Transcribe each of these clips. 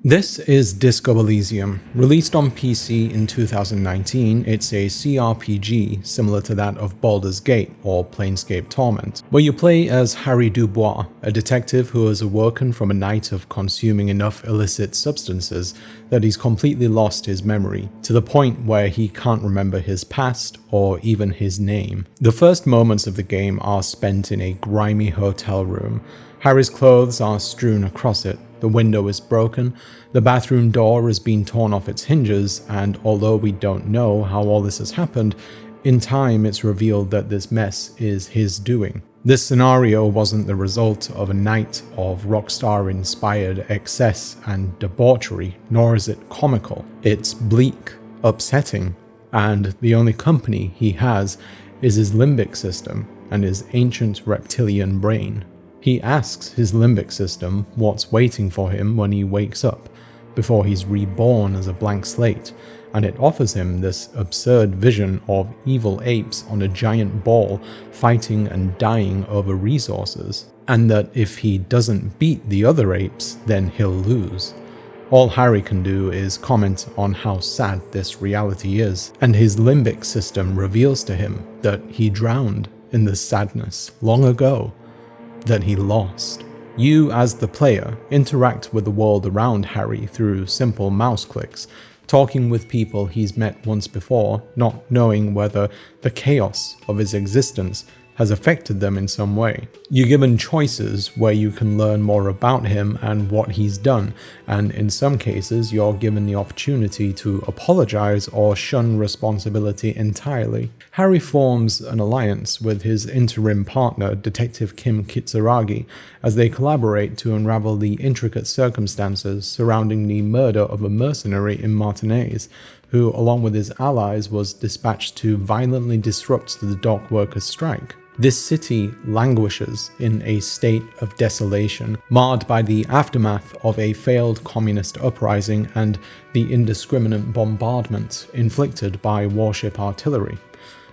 This is Disco Elysium. Released on PC in 2019, it's a CRPG similar to that of Baldur's Gate or Planescape Torment, where you play as Harry Dubois, a detective who has awoken from a night of consuming enough illicit substances that he's completely lost his memory, to the point where he can't remember his past or even his name. The first moments of the game are spent in a grimy hotel room. Harry's clothes are strewn across it. The window is broken, the bathroom door has been torn off its hinges, and although we don't know how all this has happened, in time it's revealed that this mess is his doing. This scenario wasn't the result of a night of Rockstar-inspired excess and debauchery, nor is it comical. It's bleak, upsetting, and the only company he has is his limbic system and his ancient reptilian brain. He asks his limbic system what's waiting for him when he wakes up, before he's reborn as a blank slate, and it offers him this absurd vision of evil apes on a giant ball fighting and dying over resources, and that if he doesn't beat the other apes, then he'll lose. All Harry can do is comment on how sad this reality is, and his limbic system reveals to him that he drowned in this sadness long ago, that he lost. You, as the player, interact with the world around Harry through simple mouse clicks, talking with people he's met once before, not knowing whether the chaos of his existence has affected them in some way. You're given choices where you can learn more about him and what he's done, and in some cases you're given the opportunity to apologize or shun responsibility entirely. Harry forms an alliance with his interim partner, Detective Kim Kitsuragi, as they collaborate to unravel the intricate circumstances surrounding the murder of a mercenary in Martinez, who, along with his allies, was dispatched to violently disrupt the dock workers' strike. This city languishes in a state of desolation, marred by the aftermath of a failed communist uprising and the indiscriminate bombardment inflicted by warship artillery.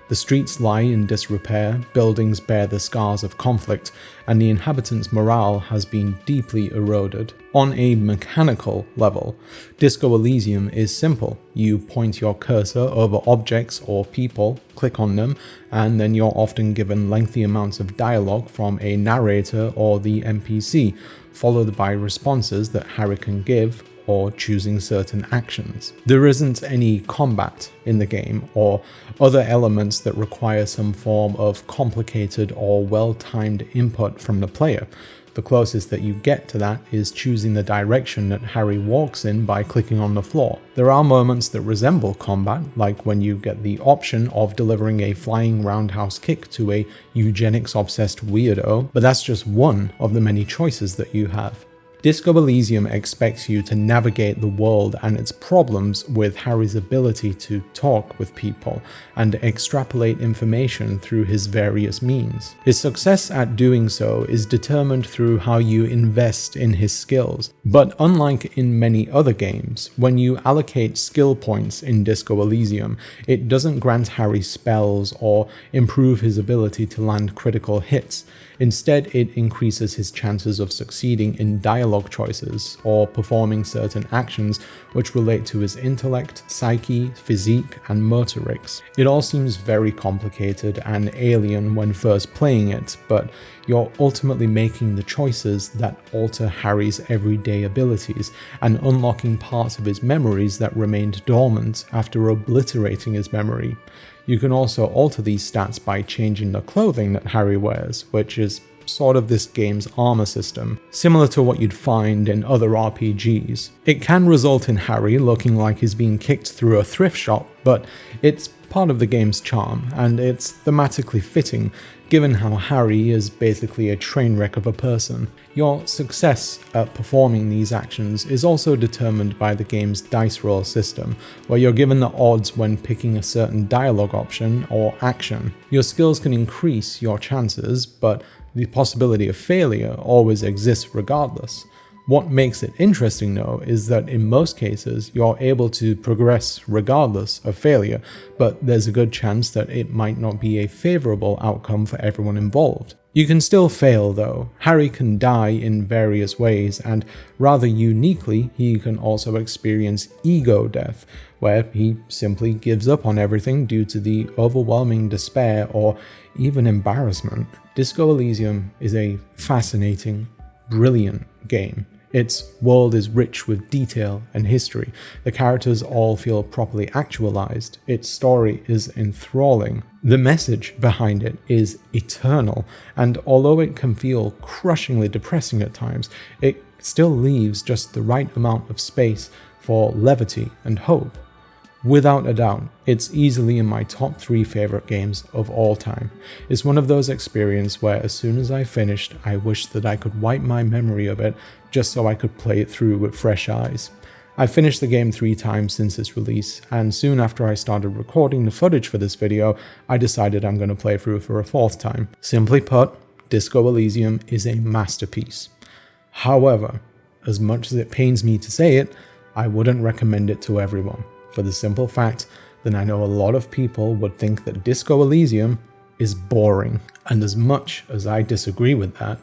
The streets lie in disrepair, buildings bear the scars of conflict, and the inhabitants' morale has been deeply eroded. On a mechanical level, Disco Elysium is simple. You point your cursor over objects or people, click on them, and then you're often given lengthy amounts of dialogue from a narrator or the NPC, followed by responses that Harry can give or choosing certain actions. There isn't any combat in the game or other elements that require some form of complicated or well-timed input from the player. The closest that you get to that is choosing the direction that Harry walks in by clicking on the floor. There are moments that resemble combat, like when you get the option of delivering a flying roundhouse kick to a eugenics-obsessed weirdo, but that's just one of the many choices that you have. Disco Elysium expects you to navigate the world and its problems with Harry's ability to talk with people and extrapolate information through his various means. His success at doing so is determined through how you invest in his skills, but unlike in many other games, when you allocate skill points in Disco Elysium, it doesn't grant Harry spells or improve his ability to land critical hits. Instead, it increases his chances of succeeding in dialogue choices or performing certain actions which relate to his intellect, psyche, physique, and motorics. It all seems very complicated and alien when first playing it, but you're ultimately making the choices that alter Harry's everyday abilities and unlocking parts of his memories that remained dormant after obliterating his memory. You can also alter these stats by changing the clothing that Harry wears, which is sort of this game's armor system, similar to what you'd find in other RPGs. It can result in Harry looking like he's being kicked through a thrift shop, but it's part of the game's charm, and it's thematically fitting given how Harry is basically a train wreck of a person. Your success at performing these actions is also determined by the game's dice roll system, where you're given the odds when picking a certain dialogue option or action. Your skills can increase your chances, but the possibility of failure always exists regardless. What makes it interesting though is that in most cases you're able to progress regardless of failure, but there's a good chance that it might not be a favorable outcome for everyone involved. You can still fail though. Harry can die in various ways, and rather uniquely, he can also experience ego death, where he simply gives up on everything due to the overwhelming despair or even embarrassment. Disco Elysium is a fascinating, brilliant game. Its world is rich with detail and history. The characters all feel properly actualized. Its story is enthralling. The message behind it is eternal, and although it can feel crushingly depressing at times, it still leaves just the right amount of space for levity and hope. Without a doubt, it's easily in my top 3 favorite games of all time. It's one of those experiences where as soon as I finished, I wished that I could wipe my memory of it just so I could play it through with fresh eyes. I finished the game 3 times since its release, and soon after I started recording the footage for this video, I decided I'm going to play through for a 4th time. Simply put, Disco Elysium is a masterpiece. However, as much as it pains me to say it, I wouldn't recommend it to everyone, for the simple fact that I know a lot of people would think that Disco Elysium is boring. And as much as I disagree with that,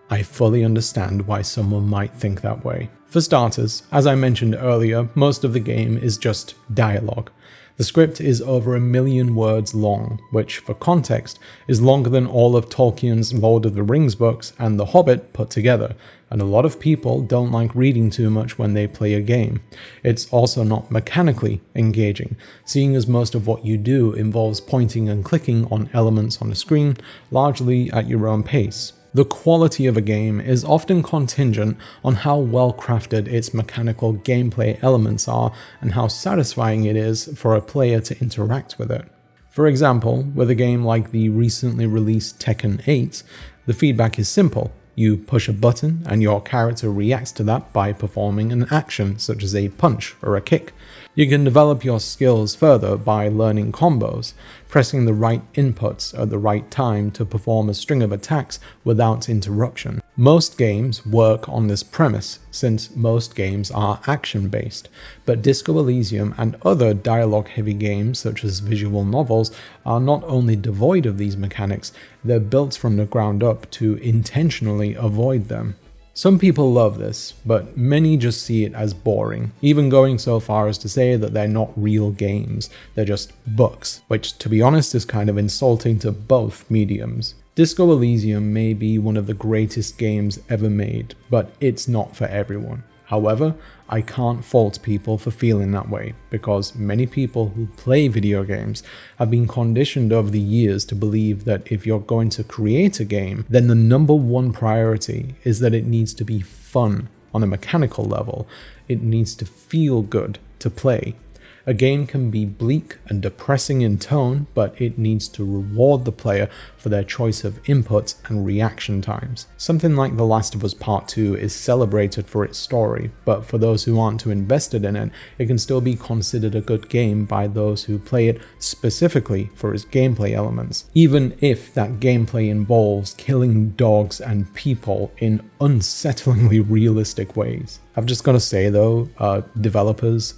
I fully understand why someone might think that way. For starters, as I mentioned earlier, most of the game is just dialogue. The script is over 1 million words long, which, for context, is longer than all of Tolkien's Lord of the Rings books and The Hobbit put together, and a lot of people don't like reading too much when they play a game. It's also not mechanically engaging, seeing as most of what you do involves pointing and clicking on elements on the screen, largely at your own pace. The quality of a game is often contingent on how well crafted its mechanical gameplay elements are and how satisfying it is for a player to interact with it. For example, with a game like the recently released Tekken 8, the feedback is simple. You push a button and your character reacts to that by performing an action such as a punch or a kick. You can develop your skills further by learning combos, pressing the right inputs at the right time to perform a string of attacks without interruption. Most games work on this premise, since most games are action-based, but Disco Elysium and other dialogue-heavy games such as visual novels are not only devoid of these mechanics, they're built from the ground up to intentionally avoid them. Some people love this, but many just see it as boring, even going so far as to say that they're not real games, they're just books, which to be honest is kind of insulting to both mediums. Disco Elysium may be one of the greatest games ever made, but it's not for everyone. However, I can't fault people for feeling that way, because many people who play video games have been conditioned over the years to believe that if you're going to create a game, then the number one priority is that it needs to be fun on a mechanical level. It needs to feel good to play. A game can be bleak and depressing in tone, but it needs to reward the player for their choice of inputs and reaction times. Something like The Last of Us Part 2 is celebrated for its story, but for those who aren't too invested in it, it can still be considered a good game by those who play it specifically for its gameplay elements, even if that gameplay involves killing dogs and people in unsettlingly realistic ways. I've just got to say though, developers,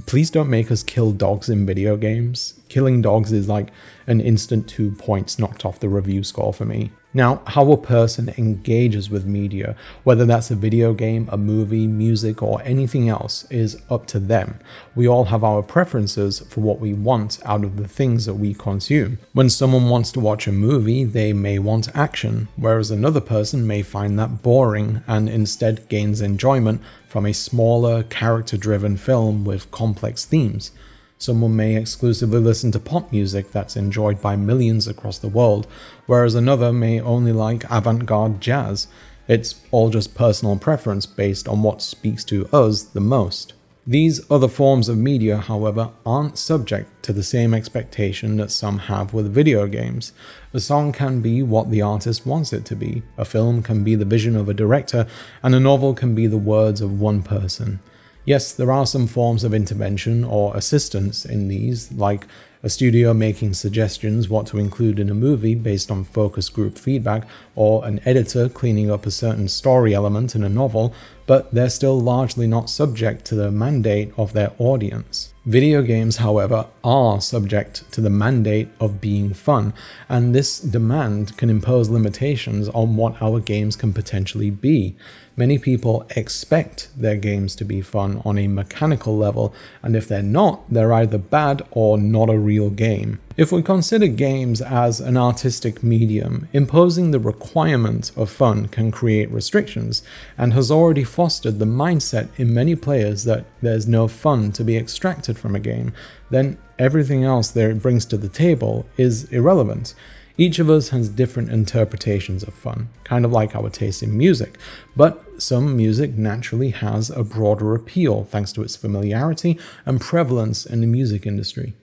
please don't make us kill dogs in video games. Killing dogs is like an instant 2 points knocked off the review score for me. Now, how a person engages with media, whether that's a video game, a movie, music, or anything else, is up to them. We all have our preferences for what we want out of the things that we consume. When someone wants to watch a movie, they may want action, whereas another person may find that boring and instead gains enjoyment from a smaller, character-driven film with complex themes. Someone may exclusively listen to pop music that's enjoyed by millions across the world, whereas another may only like avant-garde jazz. It's all just personal preference based on what speaks to us the most. These other forms of media, however, aren't subject to the same expectation that some have with video games. A song can be what the artist wants it to be, a film can be the vision of a director, and a novel can be the words of one person. Yes, there are some forms of intervention or assistance in these, like a studio making suggestions what to include in a movie based on focus group feedback, or an editor cleaning up a certain story element in a novel, but they're still largely not subject to the mandate of their audience. Video games, however, are subject to the mandate of being fun, and this demand can impose limitations on what our games can potentially be. Many people expect their games to be fun on a mechanical level, and if they're not, they're either bad or not a real game. If we consider games as an artistic medium, imposing the requirement of fun can create restrictions, and has already fostered the mindset in many players that there's no fun to be extracted from a game, then everything else that it brings to the table is irrelevant. Each of us has different interpretations of fun, kind of like our taste in music, but some music naturally has a broader appeal thanks to its familiarity and prevalence in the music industry.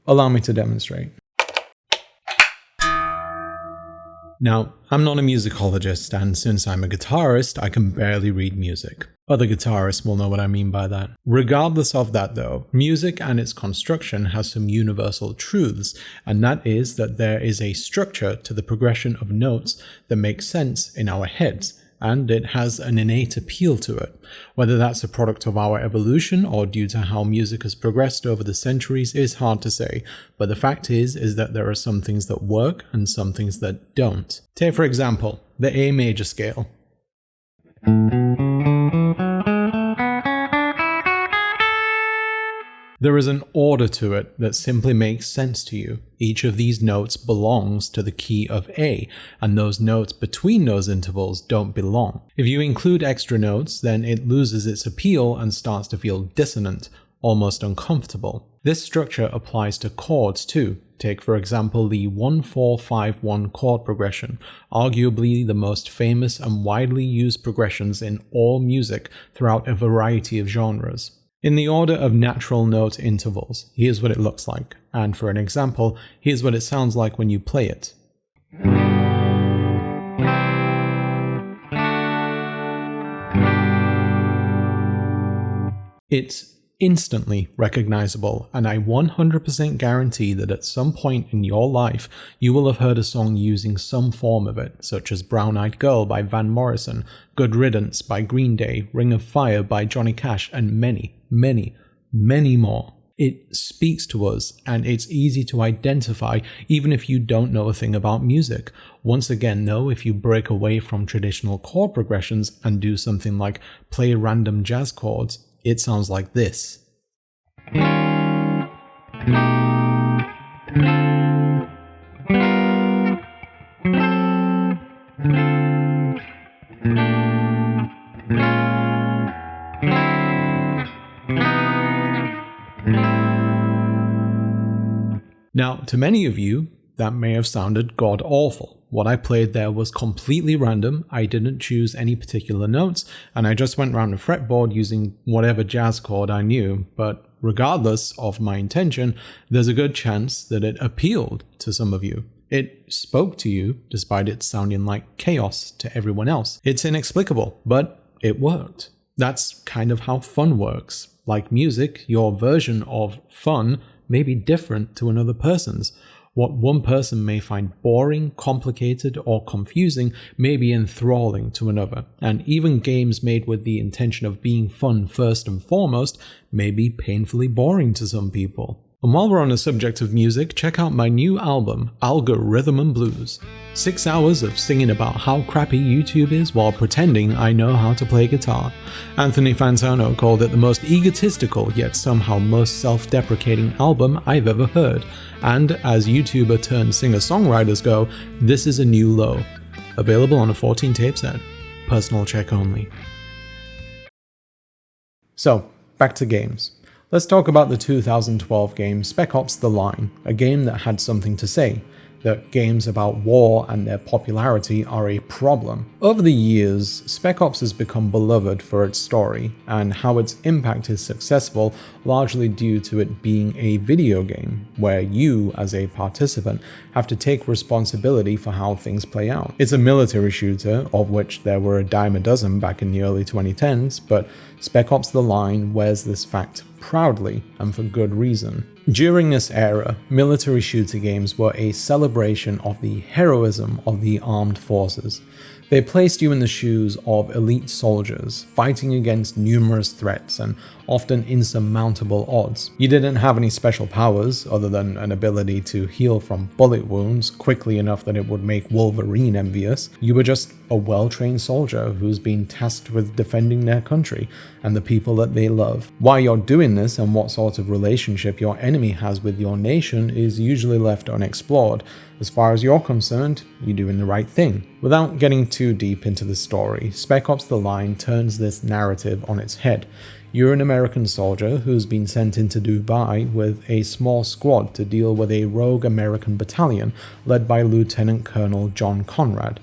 Allow me to demonstrate. Now, I'm not a musicologist, and since I'm a guitarist, I can barely read music. Other guitarists will know what I mean by that. Regardless of that though, music and its construction has some universal truths, and that is that there is a structure to the progression of notes that makes sense in our heads, and it has an innate appeal to it. Whether that's a product of our evolution or due to how music has progressed over the centuries is hard to say, but the fact is that there are some things that work and some things that don't. Take for example, the A major scale. There is an order to it that simply makes sense to you. Each of these notes belongs to the key of A, and those notes between those intervals don't belong. If you include extra notes, then it loses its appeal and starts to feel dissonant, almost uncomfortable. This structure applies to chords too. Take for example the 1-4-5-1 chord progression, arguably the most famous and widely used progressions in all music throughout a variety of genres. In the order of natural note intervals, here's what it looks like, and for an example, here's what it sounds like when you play it. It's instantly recognizable, and I 100% guarantee that at some point in your life you will have heard a song using some form of it, such as Brown Eyed Girl by Van Morrison, Good Riddance by Green Day, Ring of Fire by Johnny Cash, and many more. It speaks to us, and it's easy to identify even if you don't know a thing about music. Once again though, if you break away from traditional chord progressions and do something like play random jazz chords, it sounds like this. Now, to many of you, that may have sounded god-awful. What I played there was completely random, I didn't choose any particular notes, and I just went around the fretboard using whatever jazz chord I knew, but regardless of my intention, there's a good chance that it appealed to some of you. It spoke to you, despite it sounding like chaos to everyone else. It's inexplicable, but it worked. That's kind of how fun works. Like music, your version of fun may be different to another person's. What one person may find boring, complicated, or confusing may be enthralling to another, and even games made with the intention of being fun first and foremost may be painfully boring to some people. And while we're on the subject of music, check out my new album, Algorithm and Blues. 6 hours of singing about how crappy YouTube is while pretending I know how to play guitar. Anthony Fantano called it the most egotistical yet somehow most self-deprecating album I've ever heard. And as YouTuber turned singer-songwriters go, this is a new low. Available on a 14-tape set. Personal check only. So, back to games. Let's talk about the 2012 game Spec Ops: The Line, a game that had something to say, that games about war and their popularity are a problem. Over the years, Spec Ops has become beloved for its story, and how its impact is successful largely due to it being a video game, where you, as a participant, have to take responsibility for how things play out. It's a military shooter, of which there were a dime a dozen back in the early 2010s, but Spec Ops: The Line wears this fact proudly, and for good reason. During this era, military shooter games were a celebration of the heroism of the armed forces. They placed you in the shoes of elite soldiers, fighting against numerous threats and often insurmountable odds. You didn't have any special powers other than an ability to heal from bullet wounds quickly enough that it would make Wolverine envious. You were just a well-trained soldier who's been tasked with defending their country and the people that they love. Why you're doing this and what sort of relationship your enemy has with your nation is usually left unexplored. As far as you're concerned, you're doing the right thing. Without getting too deep into the story, Spec Ops: The Line turns this narrative on its head. You're an American soldier who's been sent into Dubai with a small squad to deal with a rogue American battalion led by Lieutenant Colonel John Conrad.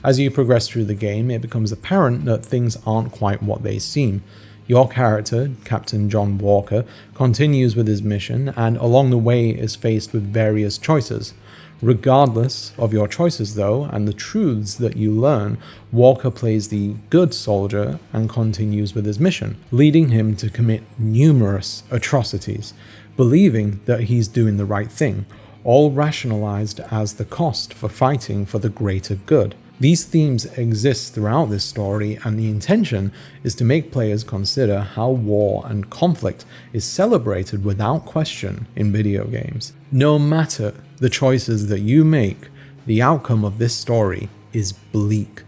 As you progress through the game, it becomes apparent that things aren't quite what they seem. Your character, Captain John Walker, continues with his mission and along the way is faced with various choices. Regardless of your choices though, and the truths that you learn, Walker plays the good soldier and continues with his mission, leading him to commit numerous atrocities, believing that he's doing the right thing, all rationalized as the cost for fighting for the greater good. These themes exist throughout this story, and the intention is to make players consider how war and conflict is celebrated without question in video games. No matter the choices that you make, the outcome of this story is bleak.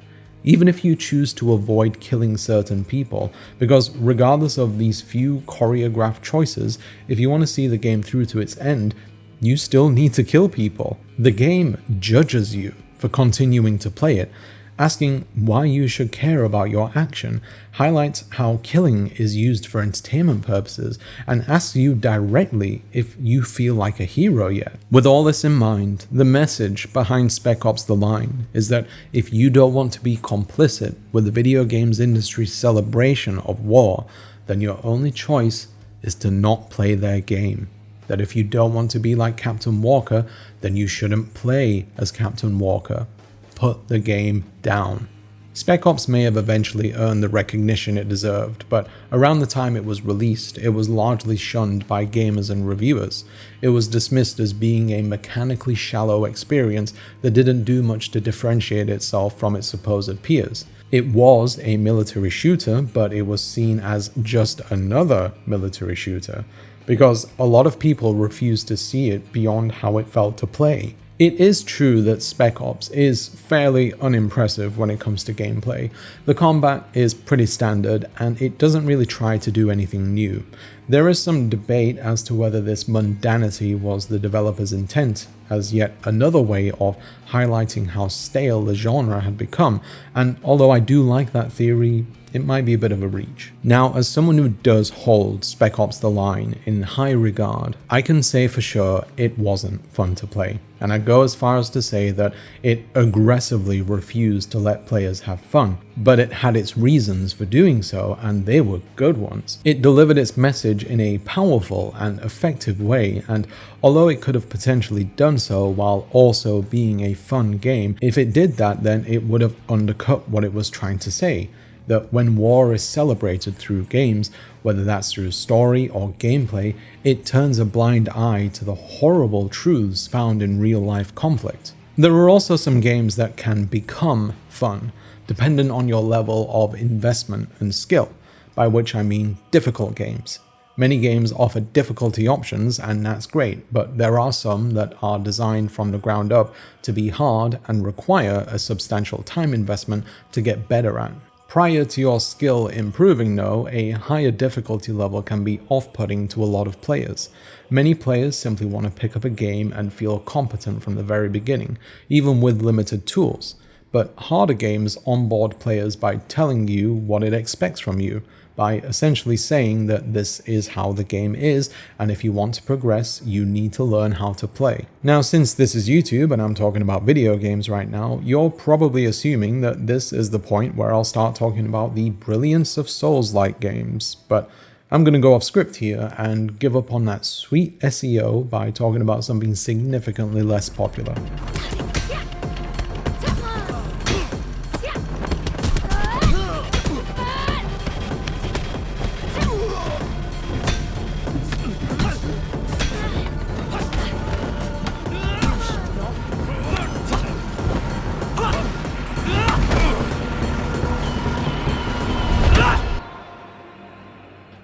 Even if you choose to avoid killing certain people, because regardless of these few choreographed choices, if you want to see the game through to its end, you still need to kill people. The game judges you for continuing to play it, asking why you should care about your action, highlights how killing is used for entertainment purposes, and asks you directly if you feel like a hero yet. With all this in mind, the message behind Spec Ops: The Line is that if you don't want to be complicit with the video games industry's celebration of war, then your only choice is to not play their game. That if you don't want to be like Captain Walker, then you shouldn't play as Captain Walker. Put the game down. Spec Ops may have eventually earned the recognition it deserved, but around the time it was released, it was largely shunned by gamers and reviewers. It was dismissed as being a mechanically shallow experience that didn't do much to differentiate itself from its supposed peers. It was a military shooter, but it was seen as just another military shooter, because a lot of people refused to see it beyond how it felt to play. It is true that Spec Ops is fairly unimpressive when it comes to gameplay. The combat is pretty standard and it doesn't really try to do anything new. There is some debate as to whether this mundanity was the developer's intent, as yet another way of highlighting how stale the genre had become, and although I do like that theory, it might be a bit of a reach. Now, as someone who does hold Spec Ops: The Line in high regard, I can say for sure it wasn't fun to play. And I go as far as to say that it aggressively refused to let players have fun, but it had its reasons for doing so, and they were good ones. It delivered its message in a powerful and effective way, and although it could have potentially done so while also being a fun game, if it did that, then it would have undercut what it was trying to say. That when war is celebrated through games, whether that's through story or gameplay, it turns a blind eye to the horrible truths found in real-life conflict. There are also some games that can become fun, dependent on your level of investment and skill, by which I mean difficult games. Many games offer difficulty options, and that's great, but there are some that are designed from the ground up to be hard and require a substantial time investment to get better at. Prior to your skill improving though, a higher difficulty level can be off-putting to a lot of players. Many players simply want to pick up a game and feel competent from the very beginning, even with limited tools. But harder games onboard players by telling you what it expects from you, by essentially saying that this is how the game is, and if you want to progress, you need to learn how to play. Now, since this is YouTube and I'm talking about video games right now, you're probably assuming that this is the point where I'll start talking about the brilliance of Souls-like games, but I'm going to go off script here and give up on that sweet SEO by talking about something significantly less popular.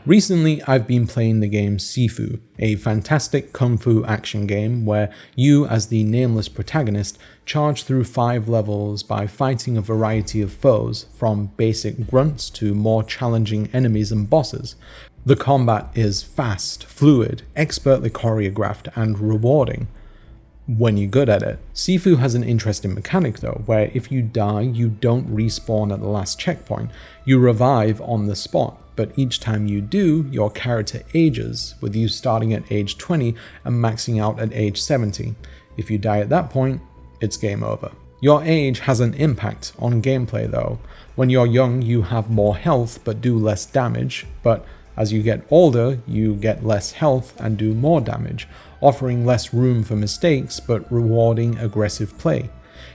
Recently, I've been playing the game Sifu, a fantastic kung fu action game where you, as the nameless protagonist, charge through 5 levels by fighting a variety of foes, from basic grunts to more challenging enemies and bosses. The combat is fast, fluid, expertly choreographed, and rewarding when you're good at it. Sifu has an interesting mechanic though, where if you die, you don't respawn at the last checkpoint, you revive on the spot, but each time you do, your character ages, with you starting at age 20 and maxing out at age 70. If you die at that point, it's game over. Your age has an impact on gameplay though. When you're young, you have more health but do less damage, but as you get older, you get less health and do more damage, offering less room for mistakes but rewarding aggressive play.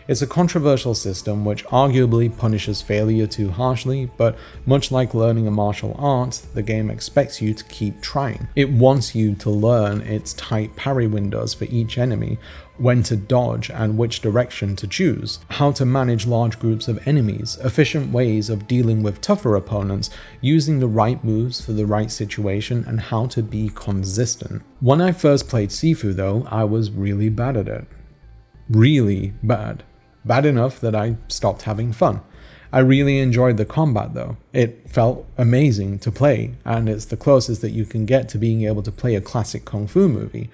It's a controversial system which arguably punishes failure too harshly, but much like learning a martial art, the game expects you to keep trying. It wants you to learn its tight parry windows for each enemy, when to dodge and which direction to choose, how to manage large groups of enemies, efficient ways of dealing with tougher opponents, using the right moves for the right situation, and how to be consistent. When I first played Sifu though, I was really bad at it. Really bad. Bad enough that I stopped having fun. I really enjoyed the combat though. It felt amazing to play, and it's the closest that you can get to being able to play a classic kung fu movie.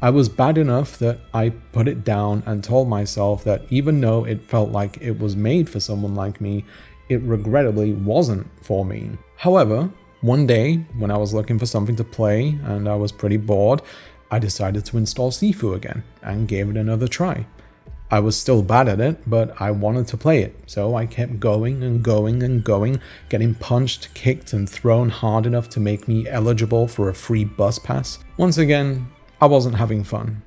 I was bad enough that I put it down and told myself that even though it felt like it was made for someone like me, it regrettably wasn't for me. However, one day when I was looking for something to play and I was pretty bored, I decided to install Sifu again and gave it another try. I was still bad at it, but I wanted to play it, so I kept going and going and going, getting punched, kicked, and thrown hard enough to make me eligible for a free bus pass. Once again, I wasn't having fun.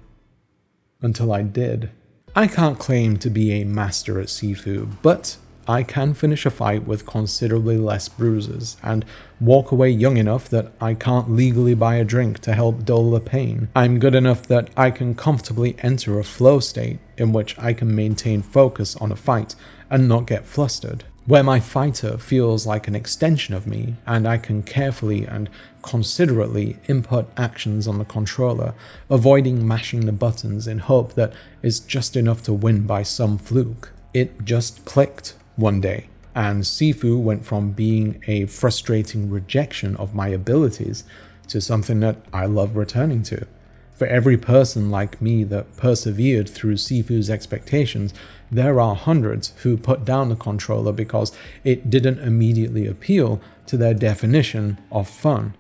Until I did. I can't claim to be a master at Sifu, but I can finish a fight with considerably less bruises, and walk away young enough that I can't legally buy a drink to help dull the pain. I'm good enough that I can comfortably enter a flow state in which I can maintain focus on a fight and not get flustered, where my fighter feels like an extension of me and I can carefully and considerately input actions on the controller, avoiding mashing the buttons in hope that it's just enough to win by some fluke. It just clicked one day, and Sifu went from being a frustrating rejection of my abilities to something that I love returning to. For every person like me that persevered through Sifu's expectations, there are hundreds who put down the controller because it didn't immediately appeal to their definition of fun.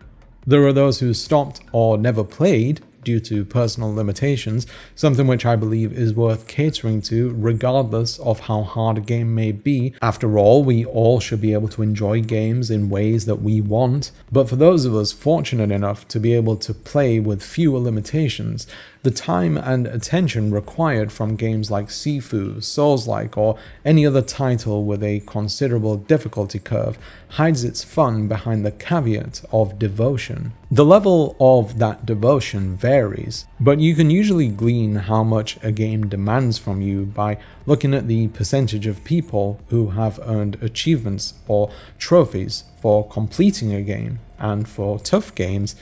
There are those who stopped or never played due to personal limitations, something which I believe is worth catering to regardless of how hard a game may be. After all, we all should be able to enjoy games in ways that we want, but for those of us fortunate enough to be able to play with fewer limitations, the time and attention required from games like Sifu, Souls-like, or any other title with a considerable difficulty curve hides its fun behind the caveat of devotion. The level of that devotion varies, but you can usually glean how much a game demands from you by looking at the percentage of people who have earned achievements or trophies for completing a game, and for tough games,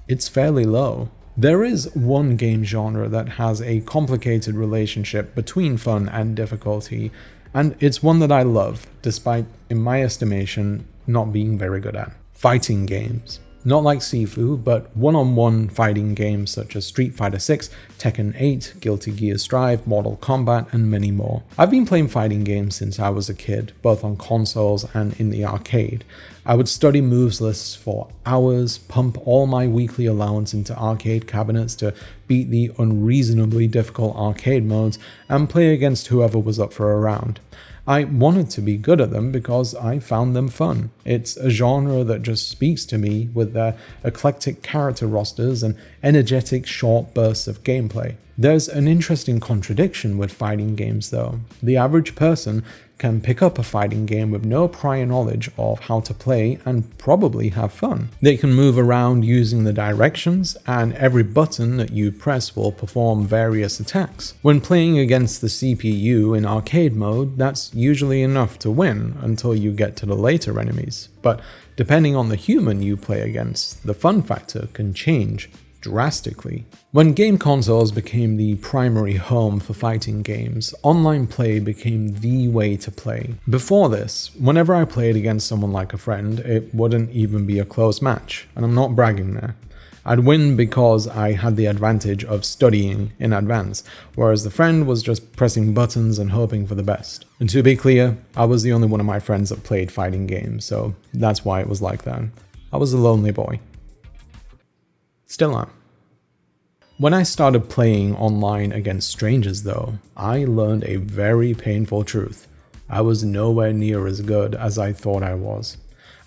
it's fairly low. There is one game genre that has a complicated relationship between fun and difficulty, and it's one that I love, despite, in my estimation, not being very good at. Fighting games. Not like Sifu, but one-on-one fighting games such as Street Fighter 6, Tekken 8, Guilty Gear Strive, Mortal Kombat, and many more. I've been playing fighting games since I was a kid, both on consoles and in the arcade. I would study moves lists for hours, pump all my weekly allowance into arcade cabinets to beat the unreasonably difficult arcade modes, and play against whoever was up for a round. I wanted to be good at them because I found them fun. It's a genre that just speaks to me with their eclectic character rosters and energetic short bursts of gameplay. There's an interesting contradiction with fighting games though. The average person can pick up a fighting game with no prior knowledge of how to play and probably have fun. They can move around using the directions, and every button that you press will perform various attacks. When playing against the CPU in arcade mode, that's usually enough to win until you get to the later enemies. But depending on the human you play against, the fun factor can change drastically. When game consoles became the primary home for fighting games, online play became the way to play. Before this, whenever I played against someone like a friend, it wouldn't even be a close match, and I'm not bragging there. I'd win because I had the advantage of studying in advance, whereas the friend was just pressing buttons and hoping for the best. And to be clear, I was the only one of my friends that played fighting games, so that's why it was like that. I was a lonely boy. Still am. When I started playing online against strangers though, I learned a very painful truth. I was nowhere near as good as I thought I was.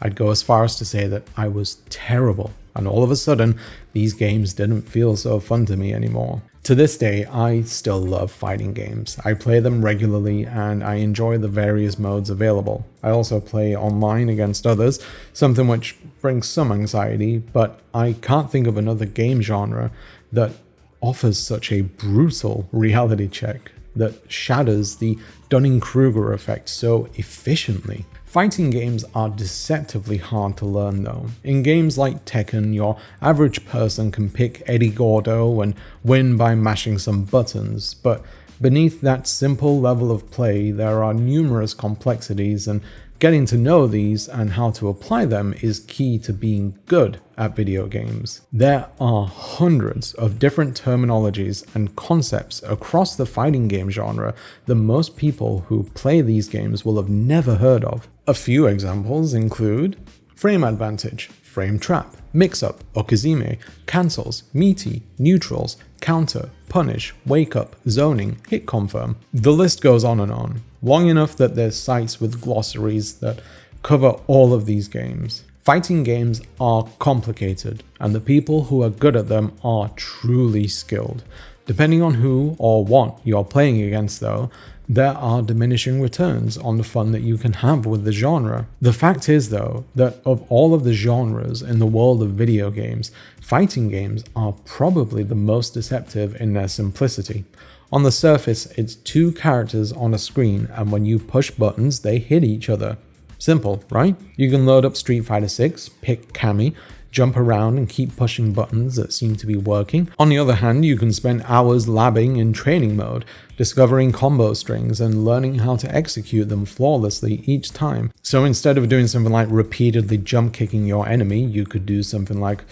I'd go as far as to say that I was terrible, and all of a sudden, these games didn't feel so fun to me anymore. To this day, I still love fighting games. I play them regularly and I enjoy the various modes available. I also play online against others, something which brings some anxiety, but I can't think of another game genre that offers such a brutal reality check that shatters the Dunning-Kruger effect so efficiently. Fighting games are deceptively hard to learn though. In games like Tekken, your average person can pick Eddie Gordo and win by mashing some buttons, but beneath that simple level of play there are numerous complexities, and getting to know these and how to apply them is key to being good at video games. There are hundreds of different terminologies and concepts across the fighting game genre that most people who play these games will have never heard of. A few examples include frame advantage, frame trap, mix-up, okizime, cancels, meaty, neutrals, counter, punish, wake up, zoning, hit confirm. The list goes on, long enough that there's sites with glossaries that cover all of these games. Fighting games are complicated, and the people who are good at them are truly skilled. Depending on who or what you're playing against though, there are diminishing returns on the fun that you can have with the genre. The fact is though, that of all of the genres in the world of video games, fighting games are probably the most deceptive in their simplicity. On the surface, it's two characters on a screen, and when you push buttons, they hit each other. Simple, right? You can load up Street Fighter 6, pick Cammy, jump around and keep pushing buttons that seem to be working. On the other hand, you can spend hours labbing in training mode, discovering combo strings and learning how to execute them flawlessly each time. So instead of doing something like repeatedly jump kicking your enemy, you could do something like,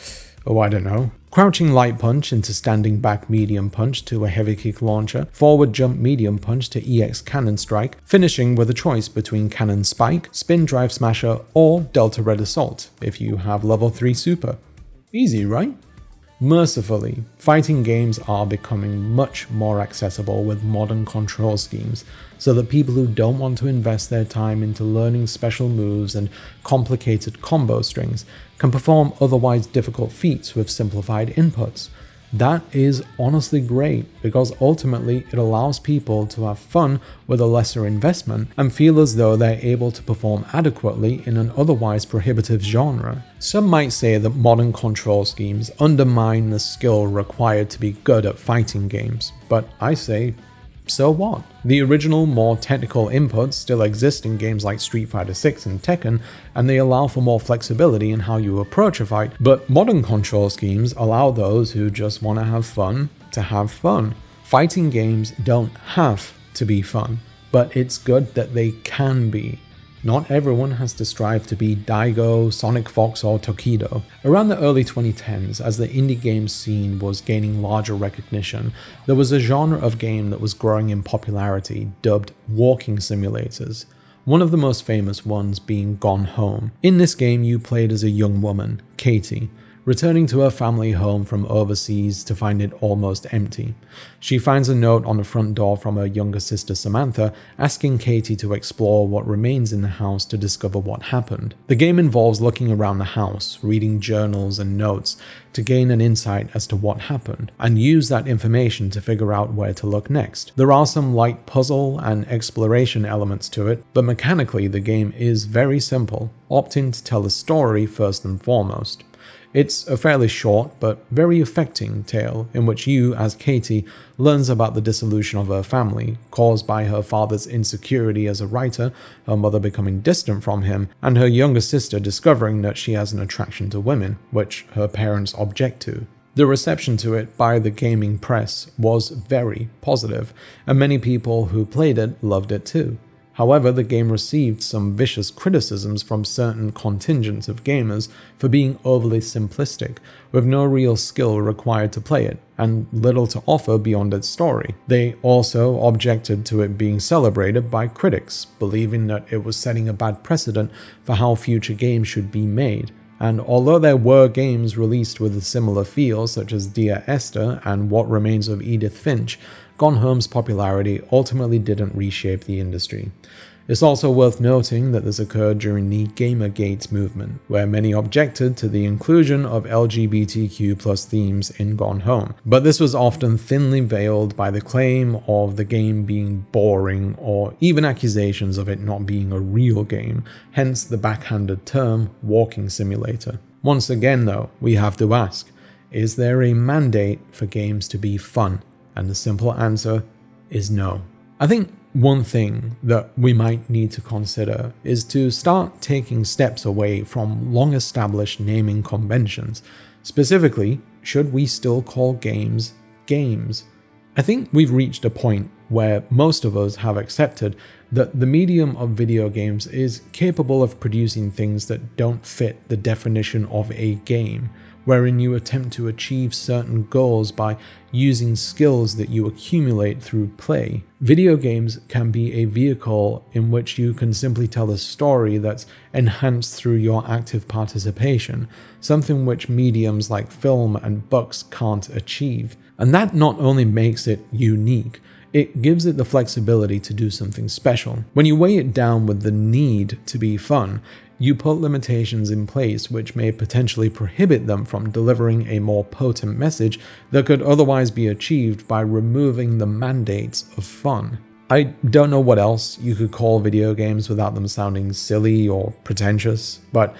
crouching light punch into standing back medium punch to a heavy kick launcher, forward jump medium punch to EX cannon strike, finishing with a choice between cannon spike, spin drive smasher, or delta red assault if you have level 3 super. Easy, right? Mercifully, fighting games are becoming much more accessible with modern control schemes, so that people who don't want to invest their time into learning special moves and complicated combo strings can perform otherwise difficult feats with simplified inputs. That is honestly great, because ultimately it allows people to have fun with a lesser investment and feel as though they're able to perform adequately in an otherwise prohibitive genre. Some might say that modern control schemes undermine the skill required to be good at fighting games, but I say, so what? The original, more technical inputs still exist in games like Street Fighter 6 and Tekken, and they allow for more flexibility in how you approach a fight, but modern control schemes allow those who just want to have fun to have fun. Fighting games don't have to be fun, but it's good that they can be. Not everyone has to strive to be Daigo, Sonic Fox, or Tokido. Around the early 2010s, as the indie game scene was gaining larger recognition, there was a genre of game that was growing in popularity dubbed walking simulators. One of the most famous ones being Gone Home. In this game, you played as a young woman, Katie. returning to her family home from overseas to find it almost empty. She finds a note on the front door from her younger sister Samantha asking Katie to explore what remains in the house to discover what happened. The game involves looking around the house, reading journals and notes to gain an insight as to what happened, and use that information to figure out where to look next. There are some light puzzle and exploration elements to it, but mechanically the game is very simple, opting to tell a story first and foremost. It's a fairly short but very affecting tale in which you, as Katie, learns about the dissolution of her family, caused by her father's insecurity as a writer, her mother becoming distant from him, and her younger sister discovering that she has an attraction to women, which her parents object to. The reception to it by the gaming press was very positive, and many people who played it loved it too. However, the game received some vicious criticisms from certain contingents of gamers for being overly simplistic, with no real skill required to play it, and little to offer beyond its story. They also objected to it being celebrated by critics, believing that it was setting a bad precedent for how future games should be made. And although there were games released with a similar feel, such as Dear Esther and What Remains of Edith Finch, Gone Home's popularity ultimately didn't reshape the industry. It's also worth noting that this occurred during the Gamergate movement, where many objected to the inclusion of LGBTQ+ themes in Gone Home, but this was often thinly veiled by the claim of the game being boring or even accusations of it not being a real game, hence the backhanded term walking simulator. Once again though, we have to ask, is there a mandate for games to be fun? And the simple answer is no. I think one thing that we might need to consider is to start taking steps away from long-established naming conventions. Specifically, should we still call games games? I think we've reached a point where most of us have accepted that the medium of video games is capable of producing things that don't fit the definition of a game, wherein you attempt to achieve certain goals by using skills that you accumulate through play. Video games can be a vehicle in which you can simply tell a story that's enhanced through your active participation, something which mediums like film and books can't achieve. And that not only makes it unique, it gives it the flexibility to do something special. When you weigh it down with the need to be fun, you put limitations in place which may potentially prohibit them from delivering a more potent message that could otherwise be achieved by removing the mandates of fun. I don't know what else you could call video games without them sounding silly or pretentious, but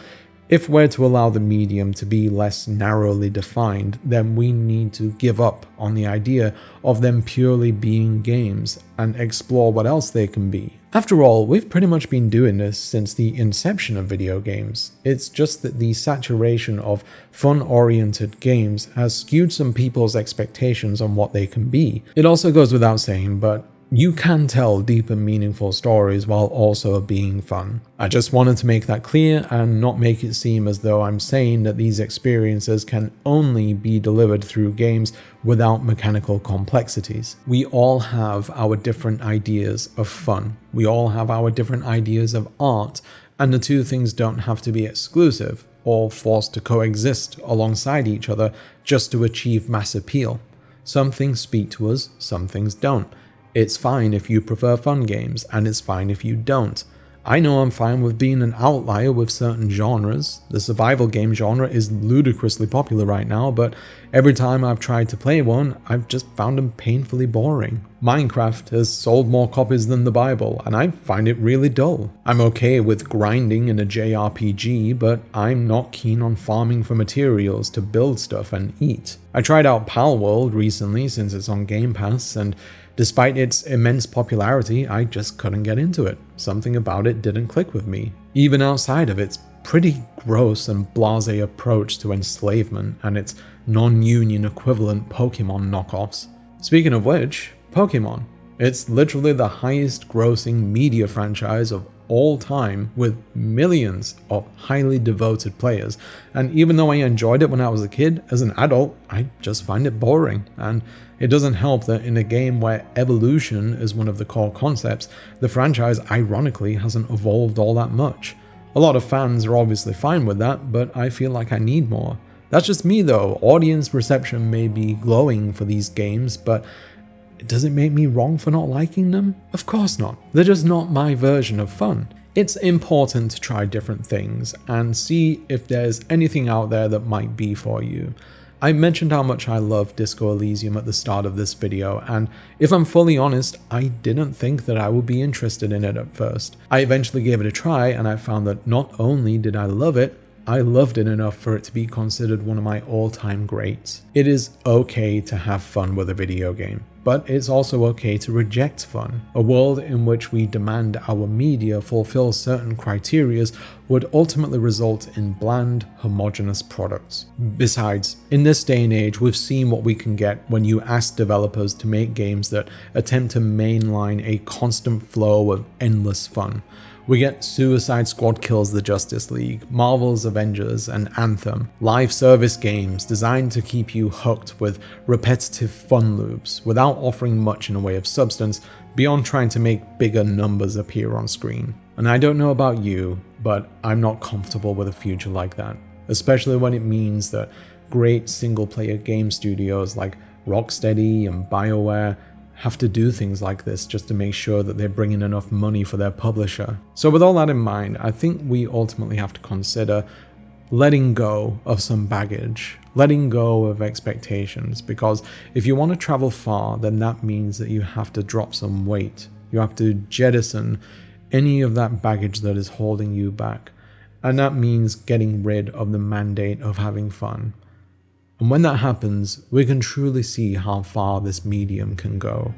if we're to allow the medium to be less narrowly defined, then we need to give up on the idea of them purely being games and explore what else they can be. After all, we've pretty much been doing this since the inception of video games. It's just that the saturation of fun-oriented games has skewed some people's expectations on what they can be. It also goes without saying, but you can tell deep and meaningful stories while also being fun. I just wanted to make that clear and not make it seem as though I'm saying that these experiences can only be delivered through games without mechanical complexities. We all have our different ideas of fun. We all have our different ideas of art, and the two things don't have to be exclusive or forced to coexist alongside each other just to achieve mass appeal. Some things speak to us, some things don't. It's fine if you prefer fun games, and it's fine if you don't. I know I'm fine with being an outlier with certain genres. The survival game genre is ludicrously popular right now, but every time I've tried to play one, I've just found them painfully boring. Minecraft has sold more copies than the Bible, and I find it really dull. I'm okay with grinding in a JRPG, but I'm not keen on farming for materials to build stuff and eat. I tried out Palworld recently since it's on Game Pass, and despite its immense popularity, I just couldn't get into it. Something about it didn't click with me. Even outside of its pretty gross and blasé approach to enslavement and its non-union equivalent Pokemon knockoffs. Speaking of which, Pokemon. It's literally the highest grossing media franchise of all time with millions of highly devoted players, and even though I enjoyed it when I was a kid, as an adult, I just find it boring. And it doesn't help that in a game where evolution is one of the core concepts, the franchise ironically hasn't evolved all that much. A lot of fans are obviously fine with that, but I feel like I need more. That's just me though. Audience reception may be glowing for these games, but does it make me wrong for not liking them? Of course not. They're just not my version of fun. It's important to try different things and see if there's anything out there that might be for you. I mentioned how much I love Disco Elysium at the start of this video, and if I'm fully honest, I didn't think that I would be interested in it at first. I eventually gave it a try, and I found that not only did I love it, I loved it enough for it to be considered one of my all-time greats. It is okay to have fun with a video game, but it's also okay to reject fun. A world in which we demand our media fulfill certain criteria would ultimately result in bland, homogeneous products. Besides, in this day and age, we've seen what we can get when you ask developers to make games that attempt to mainline a constant flow of endless fun. We get Suicide Squad kills the Justice League, Marvel's Avengers, and Anthem, live service games designed to keep you hooked with repetitive fun loops without offering much in the way of substance beyond trying to make bigger numbers appear on screen. And I don't know about you, but I'm not comfortable with a future like that, especially when it means that great single-player game studios like Rocksteady and BioWare have to do things like this just to make sure that they're bringing enough money for their publisher. So with all that in mind, I think we ultimately have to consider letting go of some baggage, letting go of expectations, because if you want to travel far, then that means that you have to drop some weight. You have to jettison any of that baggage that is holding you back. And that means getting rid of the mandate of having fun. And when that happens, we can truly see how far this medium can go.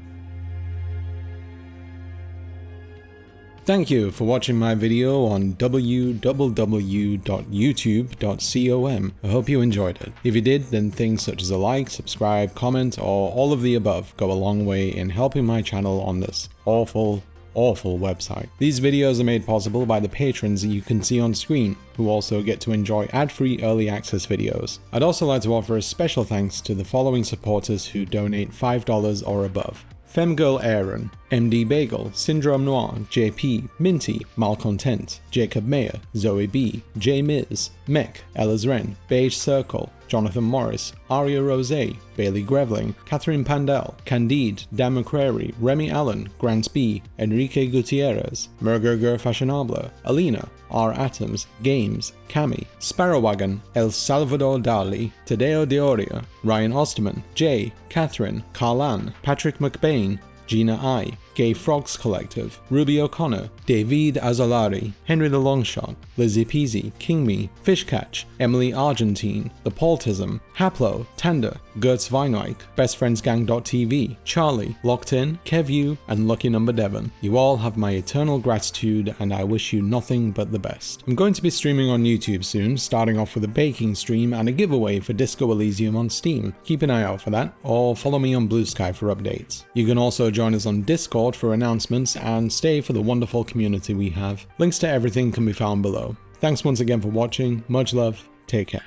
Thank you for watching my video on www.youtube.com. I hope you enjoyed it. If you did, then things such as a like, subscribe, comment, or all of the above go a long way in helping my channel on this awful website. These videos are made possible by the patrons that you can see on screen, who also get to enjoy ad-free early access videos. I'd also like to offer a special thanks to the following supporters who donate $5 or above: Femgirl Aaron, MD Bagel, Syndrome Noir, JP, Minty, Malcontent, Jacob Mayer, Zoe B, J Miz, Mech, Ella's Wren, Beige Circle, Jonathan Morris, Aria Rose, Bailey Grevling, Catherine Pandel, Candide, Dan McCrary, Remy Allen, Grant B, Enrique Gutierrez, Mergerger Fashionable, Alina, R. Atoms, Games, Cami, Sparrowwagon, El Salvador Dali, Tadeo Deoria, Ryan Osterman, Jay, Catherine, Carlan, Patrick McBain, Gina I, Gay Frogs Collective, Ruby O'Connor, David Azolari, Henry the Longshot, Lizzie Peasy, King Me, Fishcatch, Emily Argentine, The Paultism, Haplo, Tanda, Gertz Weinreich, BestFriendsGang.tv, Charlie, Locked In, KevU, and Lucky Number Devon. You all have my eternal gratitude, and I wish you nothing but the best. I'm going to be streaming on YouTube soon, starting off with a baking stream and a giveaway for Disco Elysium on Steam. Keep an eye out for that, or follow me on Blue Sky for updates. You can also join us on Discord for announcements and stay for the wonderful community we have. Links to everything can be found below. Thanks once again for watching, much love, take care.